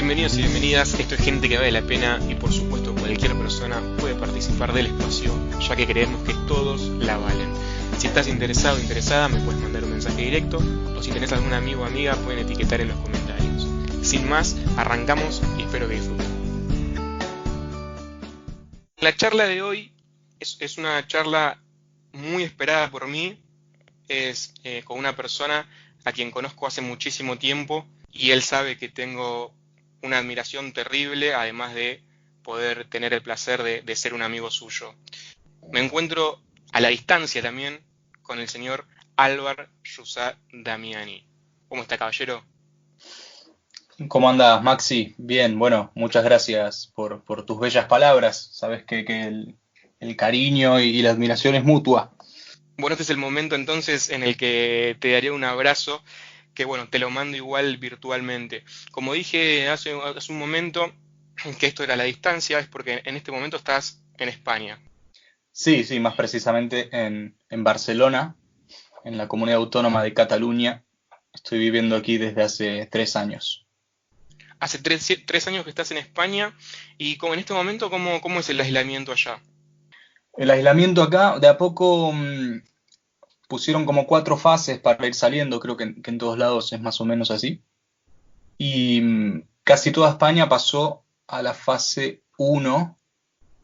Bienvenidos y bienvenidas, esto es Gente que vale la pena y por supuesto cualquier persona puede participar del espacio, ya que creemos que todos la valen. Si estás interesado o interesada me puedes mandar un mensaje directo o si tenés algún amigo o amiga pueden etiquetar en los comentarios. Sin más, arrancamos y espero que disfruten. La charla de hoy es una charla muy esperada por mí, es con una persona a quien conozco hace muchísimo tiempo y él sabe que tengo una admiración terrible, además de poder tener el placer de ser un amigo suyo. Me encuentro a la distancia también con el señor Álvar Yusá Damiani. ¿Cómo está, caballero? ¿Cómo andas, Maxi? Bien, bueno, muchas gracias por tus bellas palabras. Sabes que el cariño y la admiración es mutua. Bueno, este es el momento entonces en el que te daré un abrazo, que bueno, te lo mando igual virtualmente. Como dije hace un momento, que esto era a la distancia, es porque en este momento estás en España. Sí, sí, más precisamente en Barcelona, en la comunidad autónoma de Cataluña. Estoy viviendo aquí desde hace 3 años. Hace tres años que estás en España y como en este momento, ¿cómo es el aislamiento allá? El aislamiento acá, de a poco pusieron como 4 fases para ir saliendo, creo que en todos lados es más o menos así. Y casi toda España pasó a la fase 1.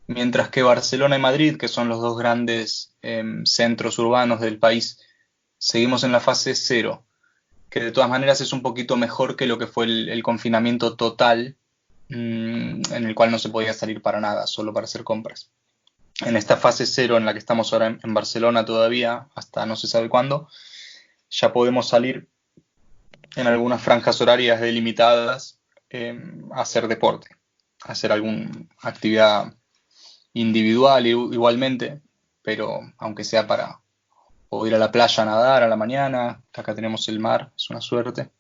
Mientras que Barcelona y Madrid, que son los dos grandes centros urbanos del país, seguimos en la fase 0, que de todas maneras es un poquito mejor que lo que fue el confinamiento total, en el cual no se podía salir para nada, solo para hacer compras. En esta fase 0 en la que estamos ahora en Barcelona todavía, hasta no se sabe cuándo, ya podemos salir en algunas franjas horarias delimitadas a hacer deporte, a hacer alguna actividad individual igualmente, pero aunque sea para o ir a la playa a nadar a la mañana, que acá tenemos el mar, es una suerte,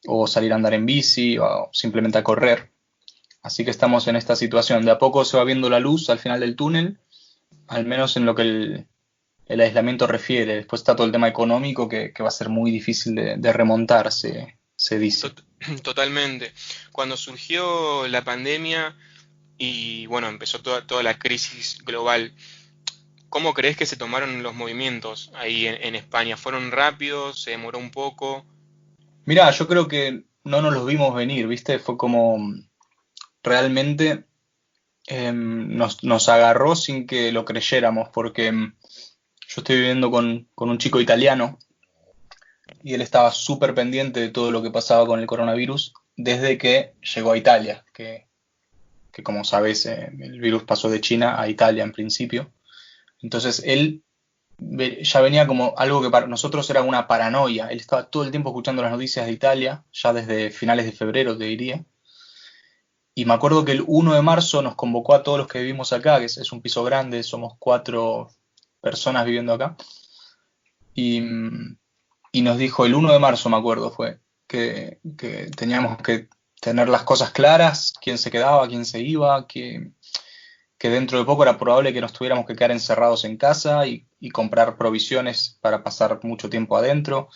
o salir a andar en bici o simplemente a correr. Así que estamos en esta situación. De a poco se va viendo la luz al final del túnel, al menos en lo que el aislamiento refiere. Después está todo el tema económico que va a ser muy difícil de remontar, se dice. Tot- Totalmente. Cuando surgió la pandemia y bueno, empezó toda la crisis global, ¿cómo crees que se tomaron los movimientos ahí en España? ¿Fueron rápidos? ¿Se demoró un poco? Mirá, yo creo que no nos los vimos venir, ¿viste? Fue como realmente nos agarró sin que lo creyéramos, porque yo estoy viviendo con un chico italiano y él estaba súper pendiente de todo lo que pasaba con el coronavirus desde que llegó a Italia, que como sabes, el virus pasó de China a Italia en principio. Entonces él ya venía como algo que para nosotros era una paranoia. Él estaba todo el tiempo escuchando las noticias de Italia, ya desde finales de febrero, te diría. Y me acuerdo que el 1 de marzo nos convocó a todos los que vivimos acá, que es un piso grande, somos 4 personas viviendo acá, y, y nos dijo el 1 de marzo, me acuerdo, fue que teníamos que tener las cosas claras, quién se quedaba, quién se iba, que dentro de poco era probable que nos tuviéramos que quedar encerrados en casa y comprar provisiones para pasar mucho tiempo adentro.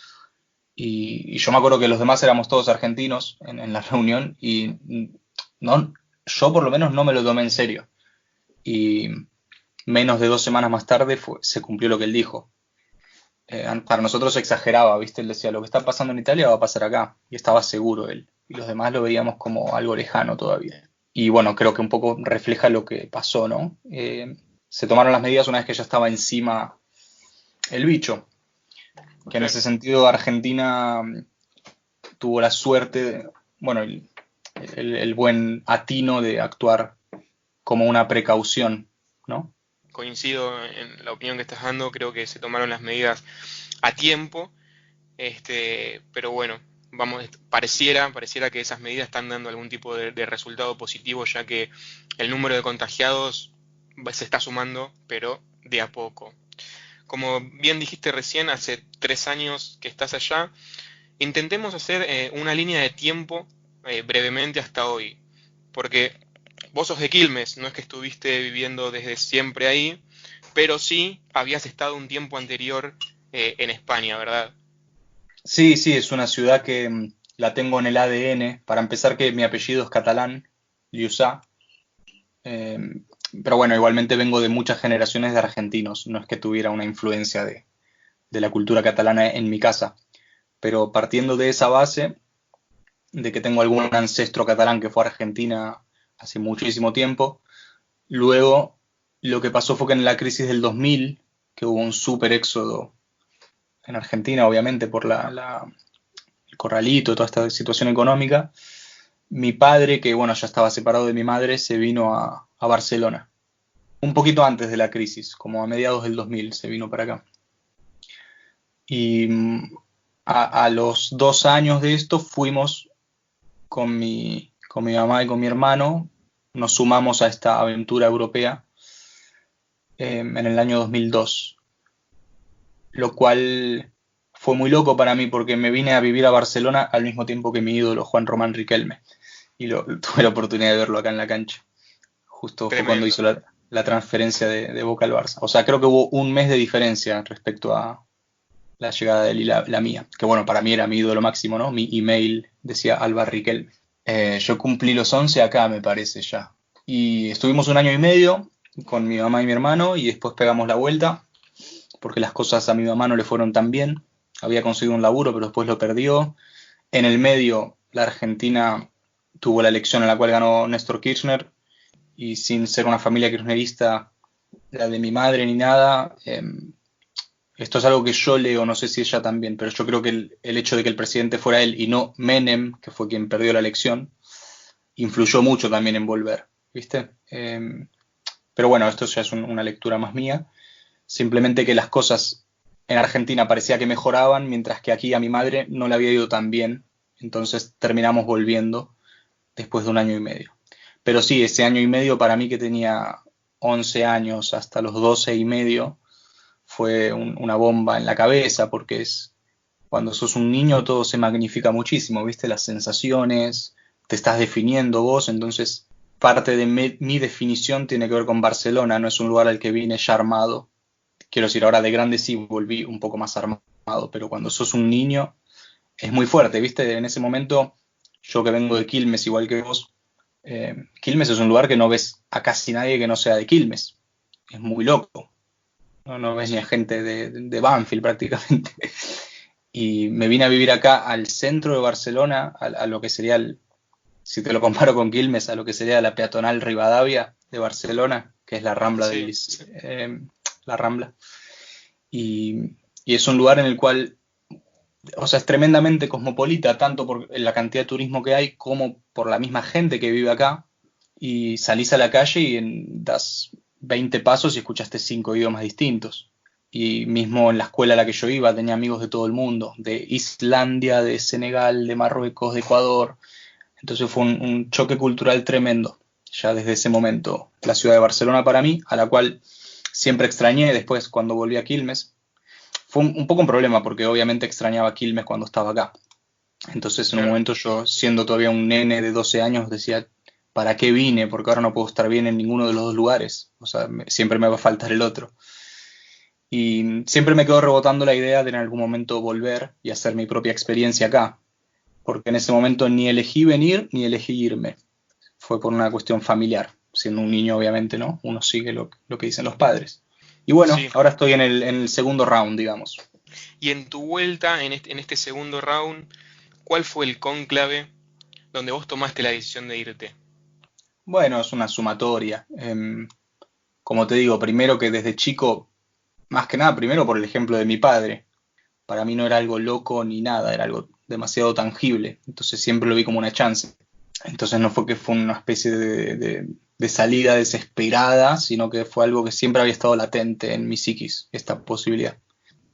Y yo me acuerdo que los demás éramos todos argentinos en la reunión y no, yo por lo menos no me lo tomé en serio. Y menos de 2 semanas más tarde se cumplió lo que él dijo. Para nosotros exageraba, ¿viste? Él decía, lo que está pasando en Italia va a pasar acá. Y estaba seguro él. Y los demás lo veíamos como algo lejano todavía. Y bueno, creo que un poco refleja lo que pasó, ¿no? Se tomaron las medidas una vez que ya estaba encima el bicho. Que en Claro, ese sentido Argentina tuvo la suerte, bueno, el buen atino de actuar como una precaución, ¿no? coincido en la opinión que estás dando, creo que se tomaron las medidas a tiempo, pero bueno, pareciera que esas medidas están dando algún tipo de resultado positivo, ya que el número de contagiados se está sumando, pero de a poco. Como bien dijiste recién, hace 3 años que estás allá, intentemos hacer una línea de tiempo brevemente hasta hoy, porque vos sos de Quilmes, no es que estuviste viviendo desde siempre ahí, pero sí habías estado un tiempo anterior en España, ¿verdad? Sí, sí, es una ciudad que la tengo en el ADN. Para empezar, que mi apellido es catalán, Llussà. Eh, pero bueno, igualmente vengo de muchas generaciones de argentinos. No es que tuviera una influencia de la cultura catalana en mi casa. Pero partiendo de esa base, de que tengo algún ancestro catalán que fue a Argentina hace muchísimo tiempo, luego lo que pasó fue que en la crisis del 2000, que hubo un súper éxodo en Argentina, obviamente por el corralito, toda esta situación económica, mi padre, que bueno, ya estaba separado de mi madre, se vino a Barcelona. Un poquito antes de la crisis, como a mediados del 2000 se vino para acá. Y a los 2 años de esto fuimos con mi mamá y con mi hermano, nos sumamos a esta aventura europea en el año 2002, lo cual fue muy loco para mí porque me vine a vivir a Barcelona al mismo tiempo que mi ídolo Juan Román Riquelme y tuve la oportunidad de verlo acá en la cancha. Justo fue cuando Tremendo. hizo la transferencia de Boca al Barça. O sea, creo que hubo un mes de diferencia respecto a la llegada de él y la mía. Que bueno, para mí era mi ídolo máximo, ¿no? Mi email decía Alba Riquelme. Yo cumplí los 11 acá, me parece ya. Y estuvimos un año y medio con mi mamá y mi hermano y después pegamos la vuelta porque las cosas a mi mamá no le fueron tan bien. Había conseguido un laburo, pero después lo perdió. En el medio, la Argentina tuvo la elección en la cual ganó Néstor Kirchner y sin ser una familia kirchnerista, la de mi madre ni nada, esto es algo que yo leo, no sé si ella también, pero yo creo que el hecho de que el presidente fuera él y no Menem, que fue quien perdió la elección, influyó mucho también en volver, ¿viste? Pero bueno, esto ya es una lectura más mía. Simplemente que las cosas en Argentina parecía que mejoraban, mientras que aquí a mi madre no le había ido tan bien. Entonces terminamos volviendo después de un año y medio. Pero sí, ese año y medio para mí que tenía 11 años hasta los 12 y medio fue una bomba en la cabeza porque cuando sos un niño todo se magnifica muchísimo, ¿viste? Las sensaciones, te estás definiendo vos, entonces parte de mi definición tiene que ver con Barcelona, no es un lugar al que vine ya armado. Quiero decir, ahora de grande sí volví un poco más armado, pero cuando sos un niño es muy fuerte, ¿viste? En ese momento, yo que vengo de Quilmes, igual que vos, Quilmes es un lugar que no ves a casi nadie que no sea de Quilmes. Es muy loco. No ves ni a Sí. gente de Banfield prácticamente. Y me vine a vivir acá al centro de Barcelona, a lo que sería, si te lo comparo con Quilmes, a lo que sería la peatonal Rivadavia de Barcelona, que es la Rambla Sí. la Rambla. Y es un lugar en el cual, o sea, es tremendamente cosmopolita, tanto por la cantidad de turismo que hay como por la misma gente que vive acá. Y salís a la calle y das 20 pasos y escuchaste 5 idiomas distintos. Y mismo en la escuela a la que yo iba tenía amigos de todo el mundo, de Islandia, de Senegal, de Marruecos, de Ecuador. Entonces fue un choque cultural tremendo, ya desde ese momento. La ciudad de Barcelona para mí, a la cual siempre extrañé después cuando volví a Quilmes. Fue un poco un problema porque obviamente extrañaba Quilmes cuando estaba acá. Entonces en un Claro. momento yo, siendo todavía un nene de 12 años, decía, ¿para qué vine? Porque ahora no puedo estar bien en ninguno de los dos lugares. O sea, siempre me va a faltar el otro. Y siempre me quedó rebotando la idea de en algún momento volver y hacer mi propia experiencia acá. Porque en ese momento ni elegí venir ni elegí irme. Fue por una cuestión familiar. Siendo un niño, obviamente, ¿no? Uno sigue lo que dicen los padres. Y bueno, Sí. ahora estoy en el segundo round, digamos. Y en tu vuelta, en este segundo round, ¿cuál fue el cónclave donde vos tomaste la decisión de irte? Bueno, es una sumatoria. Como te digo, primero que desde chico, más que nada, primero por el ejemplo de mi padre. Para mí no era algo loco ni nada, era algo demasiado tangible. Entonces siempre lo vi como una chance. Entonces no fue que fue una especie de salida desesperada, sino que fue algo que siempre había estado latente en mi psiquis, esta posibilidad.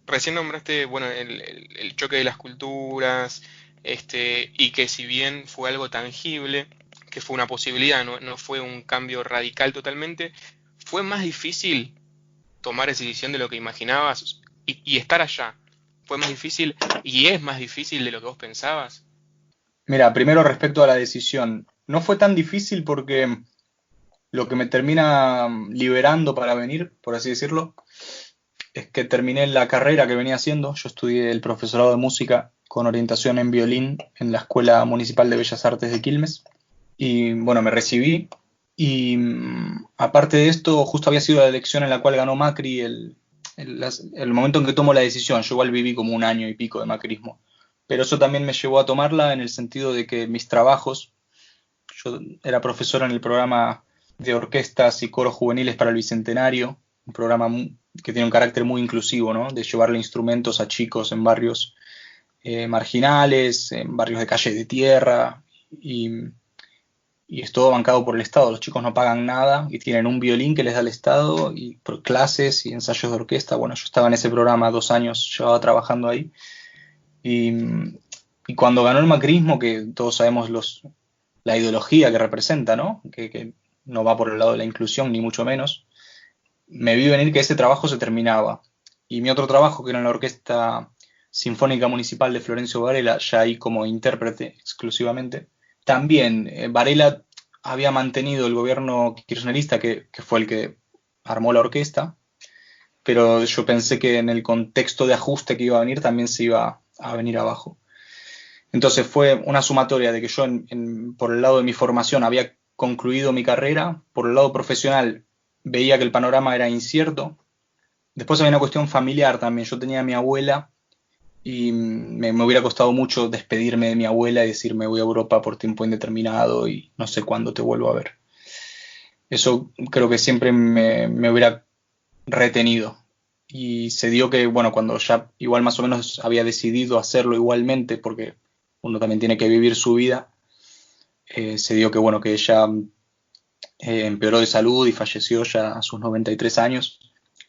Recién nombraste, bueno, el choque de las culturas, y que si bien fue algo tangible, que fue una posibilidad, no fue un cambio radical totalmente, fue más difícil tomar esa decisión de lo que imaginabas y estar allá. Fue más difícil y es más difícil de lo que vos pensabas. Mira, primero respecto a la decisión, no fue tan difícil porque lo que me termina liberando para venir, por así decirlo, es que terminé la carrera que venía haciendo. Yo estudié el profesorado de música con orientación en violín en la Escuela Municipal de Bellas Artes de Quilmes. Y bueno, me recibí. Y aparte de esto, justo había sido la elección en la cual ganó Macri el momento en que tomo la decisión. Yo igual viví como un año y pico de macrismo. Pero eso también me llevó a tomarla en el sentido de que mis trabajos, yo era profesor en el programa de orquestas y coros juveniles para el Bicentenario, un programa que tiene un carácter muy inclusivo, ¿no? De llevarle instrumentos a chicos en barrios marginales, en barrios de calle de tierra, y es todo bancado por el Estado. Los chicos no pagan nada y tienen un violín que les da el Estado y por clases y ensayos de orquesta. Bueno, yo estaba en ese programa 2 años, llevaba trabajando ahí. Y, y cuando ganó el macrismo, que todos sabemos la ideología que representa, ¿no? Que no va por el lado de la inclusión, ni mucho menos, me vi venir que ese trabajo se terminaba. Y mi otro trabajo, que era en la Orquesta Sinfónica Municipal de Florencio Varela, ya ahí como intérprete exclusivamente, también Varela había mantenido el gobierno kirchnerista, que fue el que armó la orquesta, pero yo pensé que en el contexto de ajuste que iba a venir también se iba a venir abajo. Entonces fue una sumatoria de que yo por el lado de mi formación había concluido mi carrera, por el lado profesional veía que el panorama era incierto. Después había una cuestión familiar también. Yo tenía a mi abuela y me hubiera costado mucho despedirme de mi abuela y decir me voy a Europa por tiempo indeterminado y no sé cuándo te vuelvo a ver. Eso creo que siempre me hubiera retenido. Y se dio que, bueno, cuando ya igual más o menos había decidido hacerlo igualmente, porque uno también tiene que vivir su vida, se dio que, bueno, que ella empeoró de salud y falleció ya a sus 93 años.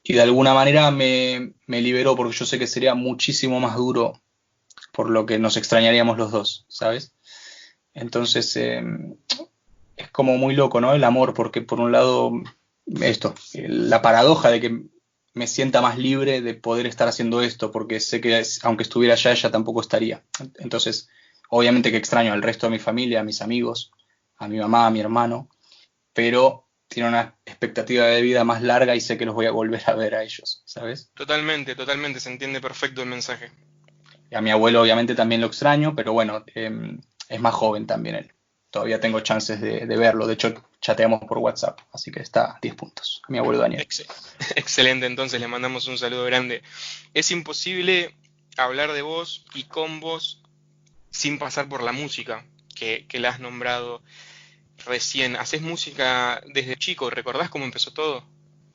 Y de alguna manera me liberó, porque yo sé que sería muchísimo más duro, por lo que nos extrañaríamos los dos, ¿sabes? Entonces, es como muy loco, ¿no? El amor, porque por un lado, la paradoja de que me sienta más libre de poder estar haciendo esto, porque sé que aunque estuviera allá, ella tampoco estaría. Entonces, obviamente que extraño al resto de mi familia, a mis amigos, a mi mamá, a mi hermano, pero tiene una expectativa de vida más larga y sé que los voy a volver a ver a ellos, ¿sabes? Totalmente, totalmente, se entiende perfecto el mensaje. Y a mi abuelo obviamente también lo extraño, pero bueno, es más joven también él. Todavía tengo chances de verlo. De hecho, chateamos por WhatsApp, así que está a 10 puntos. A mi abuelo Daniel. Excelente, entonces le mandamos un saludo grande. Es imposible hablar de vos y con vos sin pasar por la música, que la has nombrado recién. Haces música desde chico, ¿recordás cómo empezó todo?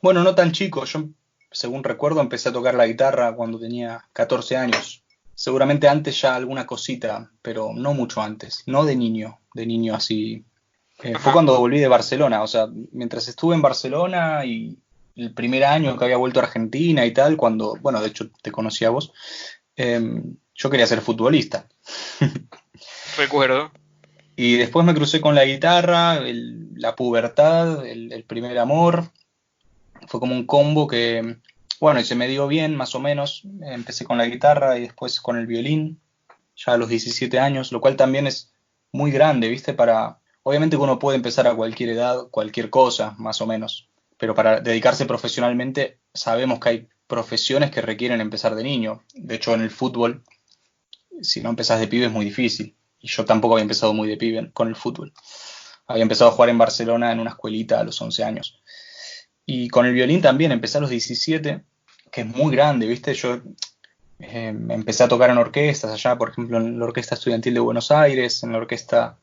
Bueno, no tan chico. Yo, según recuerdo, empecé a tocar la guitarra cuando tenía 14 años. Seguramente antes ya alguna cosita, pero no mucho antes. No de niño así. Fue Ajá. cuando volví de Barcelona. O sea, mientras estuve en Barcelona y el primer año que había vuelto a Argentina y tal, cuando, bueno, de hecho te conocí a vos, yo quería ser futbolista. Recuerdo. Y después me crucé con la guitarra, la pubertad, el primer amor. Fue como un combo que, bueno, y se me dio bien, más o menos. Empecé con la guitarra y después con el violín, ya a los 17 años, lo cual también es muy grande, ¿viste? Obviamente que uno puede empezar a cualquier edad, cualquier cosa, más o menos. Pero para dedicarse profesionalmente, sabemos que hay profesiones que requieren empezar de niño. De hecho, en el fútbol, si no empezás de pibe es muy difícil. Y yo tampoco había empezado muy de pibe con el fútbol. Había empezado a jugar en Barcelona en una escuelita a los 11 años. Y con el violín también empecé a los 17, que es muy grande, ¿viste? Yo empecé a tocar en orquestas allá, por ejemplo, en la Orquesta Estudiantil de Buenos Aires, en la Orquesta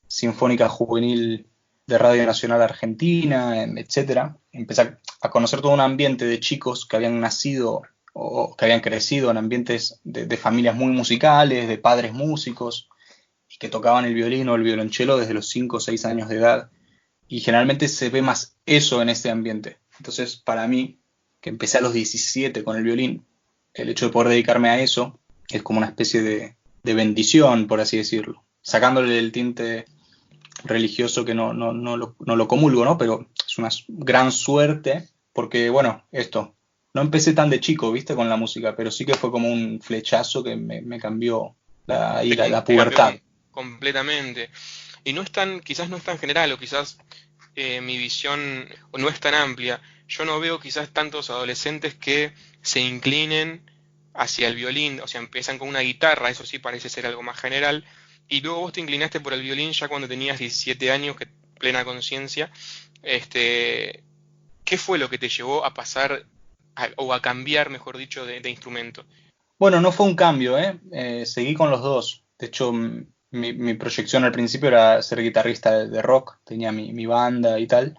Sinfónica Juvenil de Radio Nacional Argentina, etcétera. Empecé a conocer todo un ambiente de chicos que habían nacido o que habían crecido en ambientes de familias muy musicales, de padres músicos, y que tocaban el violín o el violonchelo desde los 5 o 6 años de edad. Y generalmente se ve más eso en este ambiente. Entonces, para mí, que empecé a los 17 con el violín, el hecho de poder dedicarme a eso es como una especie de bendición, por así decirlo. Sacándole el tinte religioso que no lo comulgo, ¿no? Pero es una gran suerte porque, bueno, no empecé tan de chico, ¿viste? Con la música, pero sí que fue como un flechazo que me cambió la Te cambió pubertad. completamente. Y no es tan, quizás no es tan general, o quizás mi visión no es tan amplia. Yo no veo quizás tantos adolescentes que se inclinen hacia el violín, o sea, empiezan con una guitarra, eso sí parece ser algo más general, y luego vos te inclinaste por el violín ya cuando tenías 17 años, que plena conciencia. Este, ¿Qué fue lo que te llevó a pasar o a cambiar, mejor dicho, de instrumento? Bueno, no fue un cambio, ¿eh? Seguí con los dos. De hecho, mi proyección al principio era ser guitarrista de rock, tenía mi banda y tal.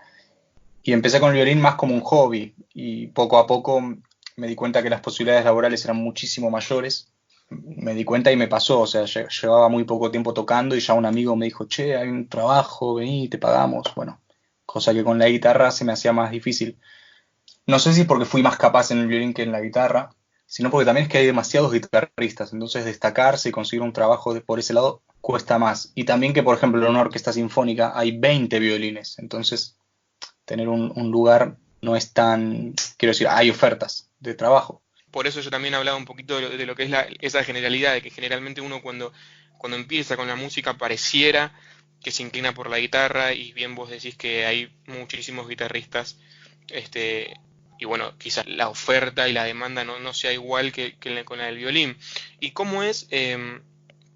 Y empecé con el violín más como un hobby y poco a poco me di cuenta que las posibilidades laborales eran muchísimo mayores. Me di cuenta y me pasó, o sea, llevaba muy poco tiempo tocando y ya un amigo me dijo, che, hay un trabajo, vení, te pagamos. Bueno, cosa que con la guitarra se me hacía más difícil. No sé si porque fui más capaz en el violín que en la guitarra, sino porque también es que hay demasiados guitarristas, entonces destacarse y conseguir un trabajo por ese lado cuesta más. Y también que, por ejemplo, en una orquesta sinfónica hay 20 violines, entonces tener un lugar no es tan, quiero decir, hay ofertas de trabajo. Por eso yo también hablaba un poquito de lo que es esa generalidad, de que generalmente uno cuando empieza con la música pareciera que se inclina por la guitarra, y bien vos decís que hay muchísimos guitarristas, este, y bueno, quizás la oferta y la demanda no sea igual con la del violín. ¿Y cómo es,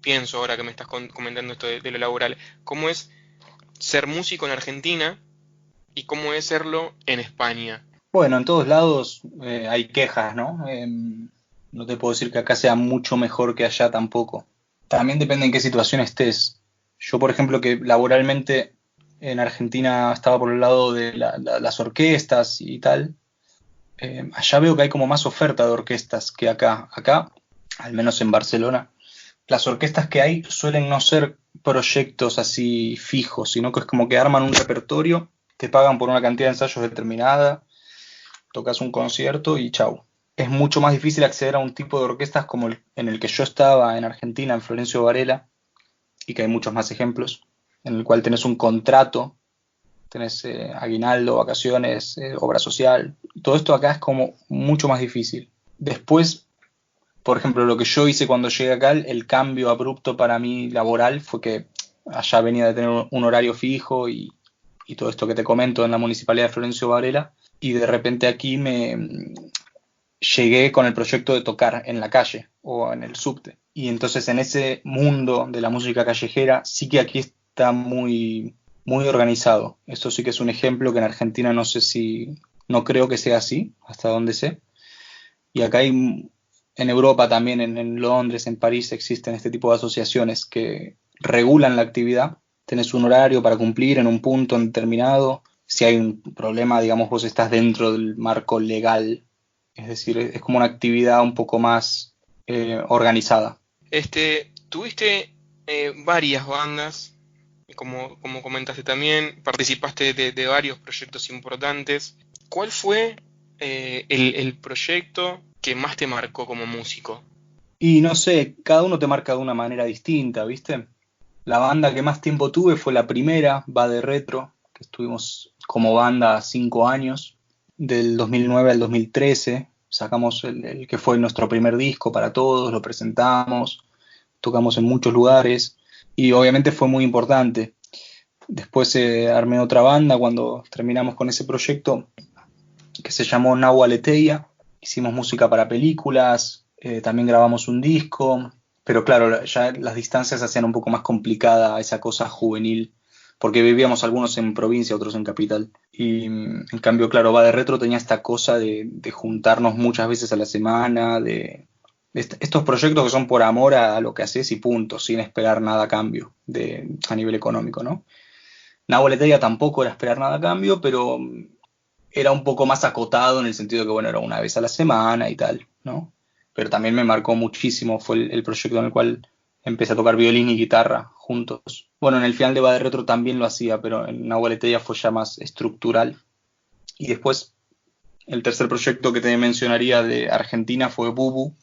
pienso ahora que me estás comentando esto de lo laboral, cómo es ser músico en Argentina y cómo es serlo en España? Bueno, en todos lados hay quejas, ¿no? No te puedo decir que acá sea mucho mejor que allá tampoco. También depende en qué situación estés. Yo, por ejemplo, que laboralmente en Argentina estaba por el lado de las orquestas y tal, allá veo que hay como más oferta de orquestas que acá. Acá, al menos en Barcelona, las orquestas que hay suelen no ser proyectos así fijos, sino que es como que arman un repertorio, te pagan por una cantidad de ensayos determinada, tocas un concierto y chau. Es mucho más difícil acceder a un tipo de orquestas como en el que yo estaba en Argentina, en Florencio Varela, y que hay muchos más ejemplos, en el cual tenés un contrato, tenés aguinaldo, vacaciones, obra social. Todo esto acá es como mucho más difícil. Después, por ejemplo, lo que yo hice cuando llegué acá, el cambio abrupto para mí laboral fue que allá venía de tener un horario fijo y todo esto que te comento en la municipalidad de Florencio Varela, y de repente aquí me llegué con el proyecto de tocar en la calle o en el subte. Y entonces en ese mundo de la música callejera sí que aquí está muy organizado. Esto sí que es un ejemplo que en Argentina no sé si, no creo que sea así, hasta donde sé. Y acá hay, en Europa también, en Londres, en París, existen este tipo de asociaciones que regulan la actividad. Tenés un horario para cumplir en un punto determinado. Si hay un problema, digamos, vos estás dentro del marco legal. Es decir, es como una actividad un poco más organizada. Tuviste varias bandas, como comentaste también, participaste de varios proyectos importantes. ¿Cuál fue el proyecto que más te marcó como músico? Y no sé, cada uno te marca de una manera distinta, ¿viste? La banda que más tiempo tuve fue la primera, Va de Retro, que estuvimos como banda 5 años, del 2009 al 2013. Sacamos el que fue nuestro primer disco para todos, lo presentamos, tocamos en muchos lugares y obviamente fue muy importante. Después armé otra banda cuando terminamos con ese proyecto que se llamó Nahualeteia. Hicimos música para películas, también grabamos un disco, pero claro, ya las distancias hacían un poco más complicada esa cosa juvenil, porque vivíamos algunos en provincia, otros en capital. Y en cambio, claro, Va de Retro tenía esta cosa de juntarnos muchas veces a la semana, de estos proyectos que son por amor a lo que haces y punto, sin esperar nada a cambio a nivel económico, ¿no? Nahualeteia tampoco era esperar nada a cambio, pero era un poco más acotado en el sentido de que, bueno, era una vez a la semana y tal, ¿no? Pero también me marcó muchísimo, fue el proyecto en el cual empecé a tocar violín y guitarra juntos. Bueno, en el final de Va de Retro también lo hacía, pero en Nahualeteia fue ya más estructural. Y después, el tercer proyecto que te mencionaría de Argentina fue Bubu,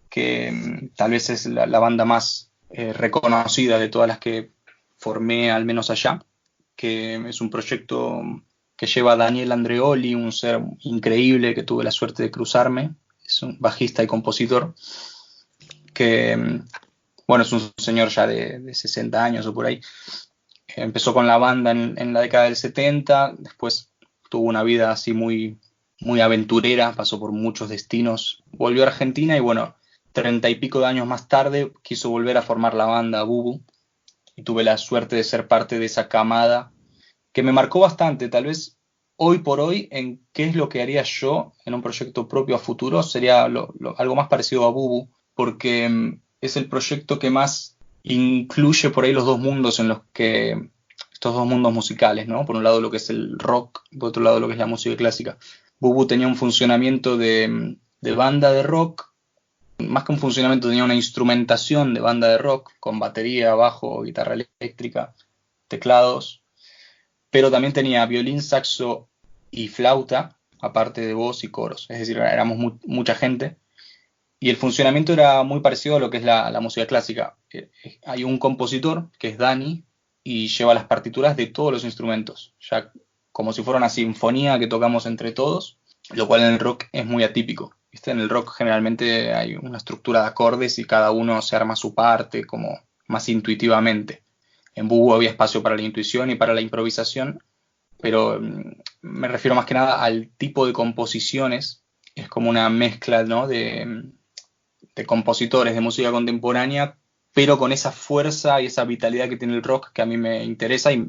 que tal vez es la banda más reconocida de todas las que formé, al menos allá, que es un proyecto que lleva a Daniel Andreoli, un ser increíble que tuve la suerte de cruzarme, es un bajista y compositor, que, bueno, es un señor ya de 60 años o por ahí. Empezó con la banda en la década del 70, después tuvo una vida así muy aventurera, pasó por muchos destinos, volvió a Argentina y bueno, 30 y pico de años más tarde quiso volver a formar la banda Bubu y tuve la suerte de ser parte de esa camada que me marcó bastante. Tal vez hoy por hoy en qué es lo que haría yo en un proyecto propio a futuro sería algo más parecido a Bubu, porque es el proyecto que más incluye por ahí los dos mundos en los que estos dos mundos musicales, ¿no? Por un lado lo que es el rock, por otro lado lo que es la música clásica. Bubu tenía un funcionamiento de banda de rock, más que un funcionamiento tenía una instrumentación de banda de rock con batería, bajo, guitarra eléctrica, teclados, pero también tenía violín, saxo y flauta, aparte de voz y coros. Es decir, éramos mucha gente. Y el funcionamiento era muy parecido a lo que es la música clásica. Hay un compositor, que es Dani, y lleva las partituras de todos los instrumentos, ya como si fuera una sinfonía que tocamos entre todos, lo cual en el rock es muy atípico. ¿Viste? En el rock generalmente hay una estructura de acordes y cada uno se arma su parte como más intuitivamente. En Bubu había espacio para la intuición y para la improvisación, pero me refiero más que nada al tipo de composiciones. Es como una mezcla, ¿no? de compositores de música contemporánea, pero con esa fuerza y esa vitalidad que tiene el rock que a mí me interesa y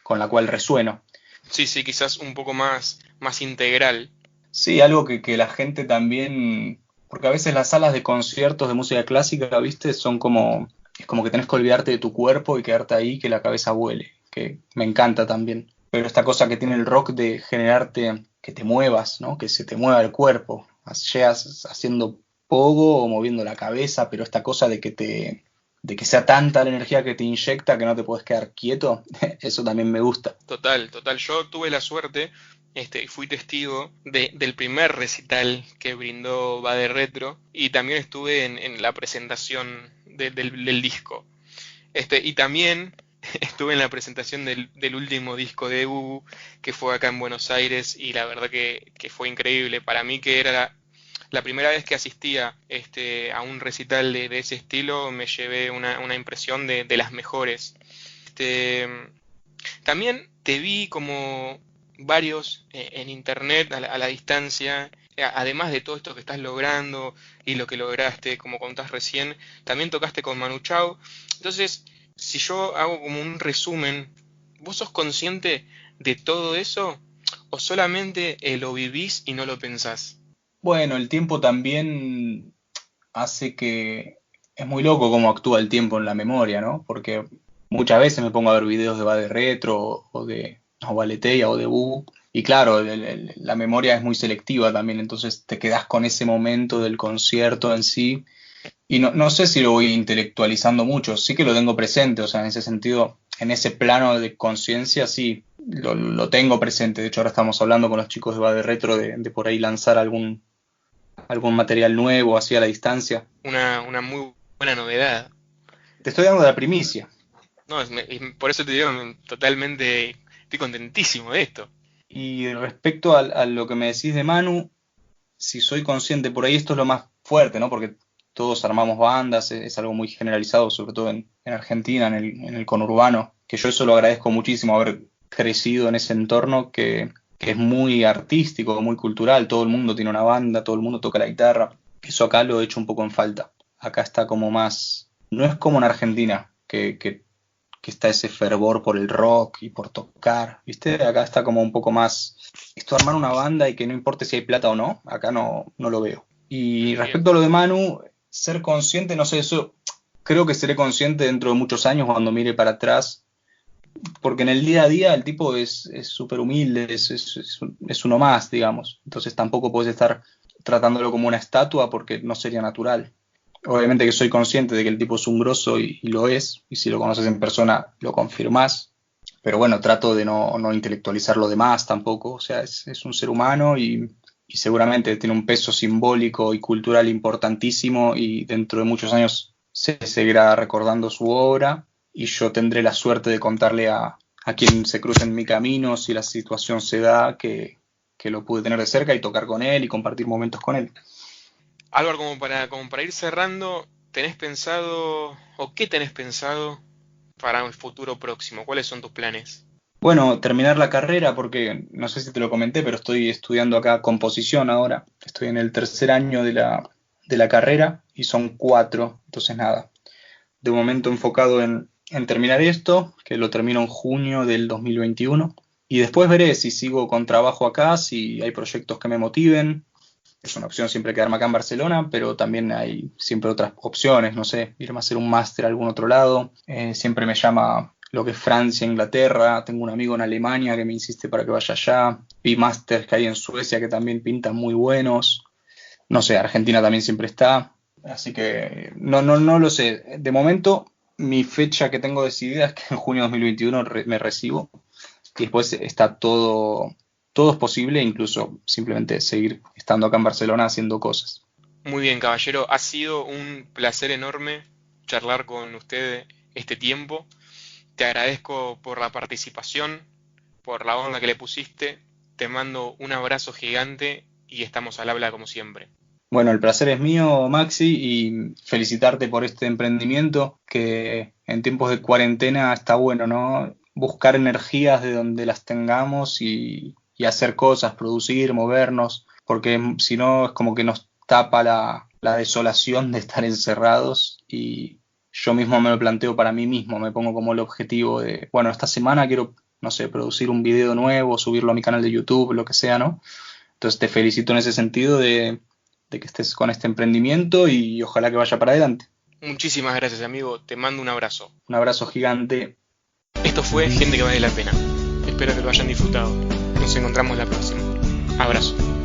con la cual resueno. Sí, sí, quizás un poco más integral. Sí, algo que la gente también, porque a veces las salas de conciertos de música clásica, ¿viste? Son como, es como que tenés que olvidarte de tu cuerpo y quedarte ahí, que la cabeza vuele, que me encanta también. Pero esta cosa que tiene el rock de generarte que te muevas, ¿no? Que se te mueva el cuerpo, llegas haciendo pogo o moviendo la cabeza, pero esta cosa de que sea tanta la energía que te inyecta que no te puedes quedar quieto, eso también me gusta. Total, total. Yo tuve la suerte, y fui testigo del primer recital que brindó Bade Retro y también estuve en la presentación del disco. Y también estuve en la presentación del último disco de Bubu que fue acá en Buenos Aires y la verdad que fue increíble. Para mí que era la primera vez que asistía a un recital de ese estilo, me llevé una impresión de las mejores. Este, También te vi como varios en internet a la distancia, además de todo esto que estás logrando y lo que lograste, como contás recién, también tocaste con Manu Chao. Entonces, si yo hago como un resumen, ¿vos sos consciente de todo eso o solamente lo vivís y no lo pensás? Bueno, el tiempo también hace que es muy loco cómo actúa el tiempo en la memoria, ¿no? Porque muchas veces me pongo a ver videos de Bade Retro o Baleteia o de Bubu y claro, la memoria es muy selectiva también, entonces te quedas con ese momento del concierto en sí y no sé si lo voy intelectualizando mucho, sí que lo tengo presente, o sea, en ese sentido, en ese plano de conciencia sí. Lo tengo presente, de hecho ahora estamos hablando con los chicos de Bade Retro de por ahí lanzar algún material nuevo así a la distancia. Una muy buena novedad. Te estoy dando la primicia. No, por eso te digo, totalmente, estoy contentísimo de esto. Y respecto a lo que me decís de Manu, si soy consciente, por ahí esto es lo más fuerte, ¿no? Porque todos armamos bandas, es algo muy generalizado, sobre todo en Argentina, en el conurbano, que yo eso lo agradezco muchísimo, haber crecido en ese entorno que es muy artístico, muy cultural, todo el mundo tiene una banda, todo el mundo toca la guitarra. Eso acá lo he hecho un poco en falta. Acá está como más, no es como en Argentina, que está ese fervor por el rock y por tocar, ¿viste? Acá está como un poco más esto armar una banda y que no importe si hay plata o no, acá no lo veo. Y respecto Entiendo. a lo de Manu, ser consciente, no sé, eso creo que seré consciente dentro de muchos años cuando mire para atrás, porque en el día a día el tipo es súper humilde, es uno más, digamos. Entonces tampoco puedes estar tratándolo como una estatua porque no sería natural. Obviamente que soy consciente de que el tipo es un grosso y lo es, y si lo conoces en persona lo confirmás, pero bueno, trato de no intelectualizar lo demás tampoco, o sea, es un ser humano y seguramente tiene un peso simbólico y cultural importantísimo y dentro de muchos años se seguirá recordando su obra y yo tendré la suerte de contarle a quien se cruce en mi camino si la situación se da que lo pude tener de cerca y tocar con él y compartir momentos con él. Álvaro, como para ir cerrando, ¿tenés pensado o qué tenés pensado para un futuro próximo? ¿Cuáles son tus planes? Bueno, terminar la carrera porque no sé si te lo comenté, pero estoy estudiando acá composición ahora. Estoy en el tercer año de la carrera y son 4, entonces nada, de momento enfocado en terminar esto, que lo termino en junio del 2021, y después veré si sigo con trabajo acá, si hay proyectos que me motiven. Es una opción siempre quedarme acá en Barcelona, pero también hay siempre otras opciones, no sé, irme a hacer un máster a algún otro lado. Siempre me llama lo que es Francia, Inglaterra. Tengo un amigo en Alemania que me insiste para que vaya allá. Vi másters que hay en Suecia que también pintan muy buenos. No sé, Argentina también siempre está. Así que no lo sé. De momento, mi fecha que tengo decidida es que en junio de 2021 me recibo. Y después está todo es posible, incluso simplemente seguir estando acá en Barcelona haciendo cosas. Muy bien, caballero, ha sido un placer enorme charlar con usted este tiempo. Te agradezco por la participación, por la onda que le pusiste. Te mando un abrazo gigante y estamos al habla como siempre. Bueno, el placer es mío, Maxi, y felicitarte por este emprendimiento que en tiempos de cuarentena está bueno, ¿no? Buscar energías de donde las tengamos y hacer cosas, producir, movernos, porque si no es como que nos tapa la desolación de estar encerrados y yo mismo me lo planteo para mí mismo, me pongo como el objetivo de, bueno, esta semana quiero, no sé, producir un video nuevo, subirlo a mi canal de YouTube, lo que sea, ¿no? Entonces te felicito en ese sentido de que estés con este emprendimiento y ojalá que vaya para adelante. Muchísimas gracias, amigo. Te mando un abrazo. Un abrazo gigante. Esto fue Gente que vale la pena. Espero que lo hayan disfrutado. Nos encontramos la próxima. Abrazo.